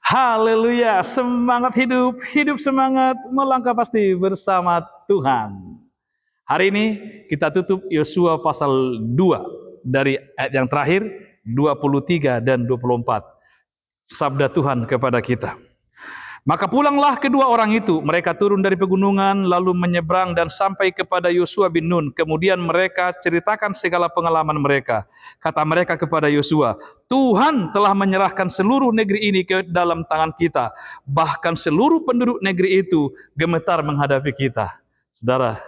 Haleluya, semangat hidup, hidup semangat, melangkah pasti bersama Tuhan. Hari ini kita tutup Yosua pasal 2 dari ayat yang terakhir 23 dan 24. Sabda Tuhan kepada kita. Maka pulanglah kedua orang itu, mereka turun dari pegunungan, lalu menyeberang dan sampai kepada Yosua bin Nun. Kemudian mereka ceritakan segala pengalaman mereka. Kata mereka kepada Yosua, Tuhan telah menyerahkan seluruh negeri ini ke dalam tangan kita. Bahkan seluruh penduduk negeri itu gemetar menghadapi kita. Saudara,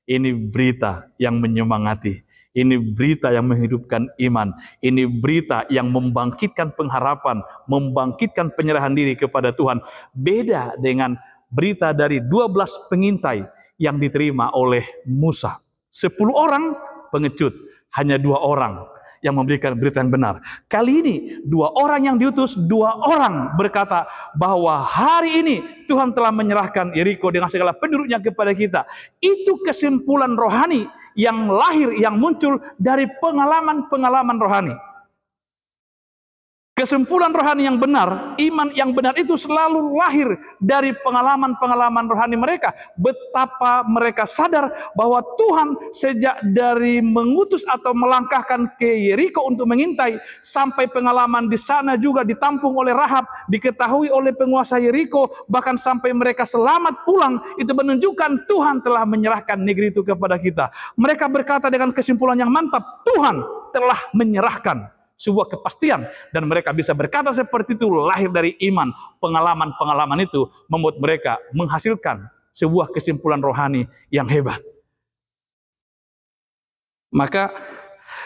ini berita yang menyemangati. Ini berita yang menghidupkan iman. Ini berita yang membangkitkan pengharapan, membangkitkan penyerahan diri kepada Tuhan. Beda dengan berita dari 12 pengintai yang diterima oleh Musa. 10 orang pengecut, hanya 2 orang yang memberikan berita yang benar. Kali ini 2 orang yang diutus, 2 orang berkata bahwa hari ini Tuhan telah menyerahkan Yeriko dengan segala penduduknya kepada kita. Itu kesimpulan rohani yang lahir, yang muncul dari pengalaman-pengalaman rohani. Kesimpulan rohani yang benar, iman yang benar itu selalu lahir dari pengalaman-pengalaman rohani mereka. Betapa mereka sadar bahwa Tuhan sejak dari mengutus atau melangkahkan ke Yeriko untuk mengintai, sampai pengalaman di sana juga ditampung oleh Rahab, diketahui oleh penguasa Yeriko, bahkan sampai mereka selamat pulang, itu menunjukkan Tuhan telah menyerahkan negeri itu kepada kita. Mereka berkata dengan kesimpulan yang mantap, Tuhan telah menyerahkan. Sebuah kepastian, dan mereka bisa berkata seperti itu lahir dari iman. Pengalaman-pengalaman itu membuat mereka menghasilkan sebuah kesimpulan rohani yang hebat. Maka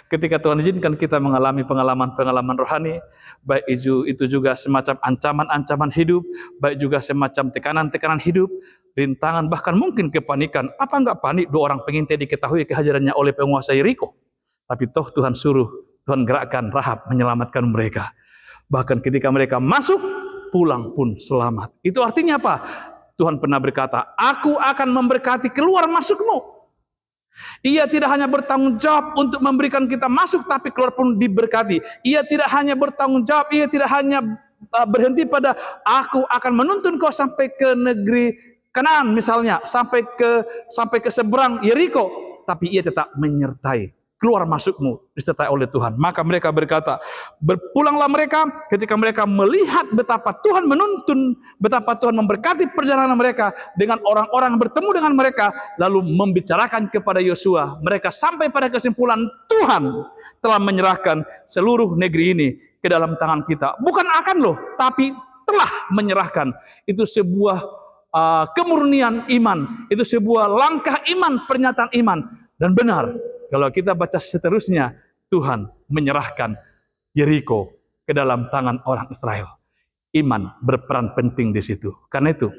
ketika Tuhan izinkan kita mengalami pengalaman-pengalaman rohani, baik itu juga semacam ancaman-ancaman hidup, baik juga semacam tekanan-tekanan hidup, rintangan, bahkan mungkin kepanikan. Apa enggak panik 2 orang pengintai diketahui kehadirannya oleh penguasa Yeriko? Tapi toh Tuhan suruh, Tuhan gerakkan Rahab menyelamatkan mereka. Bahkan ketika mereka masuk, pulang pun selamat. Itu artinya apa? Tuhan pernah berkata, aku akan memberkati keluar masukmu. Ia tidak hanya bertanggung jawab untuk memberikan kita masuk, tapi keluar pun diberkati. Ia tidak hanya bertanggung jawab, ia tidak hanya berhenti pada aku akan menuntun kau sampai ke negeri Kanaan misalnya, sampai ke seberang Yeriko, tapi ia tetap menyertai. Keluar masukmu disertai oleh Tuhan. Maka mereka berkata, berpulanglah mereka ketika mereka melihat betapa Tuhan menuntun, betapa Tuhan memberkati perjalanan mereka dengan orang-orang bertemu dengan mereka, lalu membicarakan kepada Yosua. Mereka sampai pada kesimpulan Tuhan telah menyerahkan seluruh negeri ini ke dalam tangan kita. Bukan akan loh, tapi telah menyerahkan. Itu sebuah kemurnian iman, itu sebuah langkah iman, pernyataan iman, dan benar. Kalau kita baca seterusnya, Tuhan menyerahkan Yeriko ke dalam tangan orang Israel. Iman berperan penting di situ. Karena itu,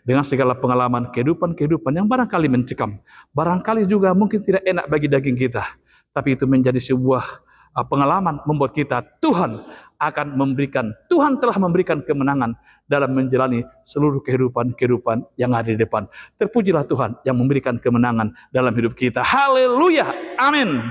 dengan segala pengalaman kehidupan yang barangkali mencekam, barangkali juga mungkin tidak enak bagi daging kita, tapi itu menjadi sebuah pengalaman membuat kita, Tuhan telah memberikan kemenangan dalam menjalani seluruh kehidupan yang ada di depan. Terpujilah Tuhan yang memberikan kemenangan dalam hidup kita. Haleluya. Amin.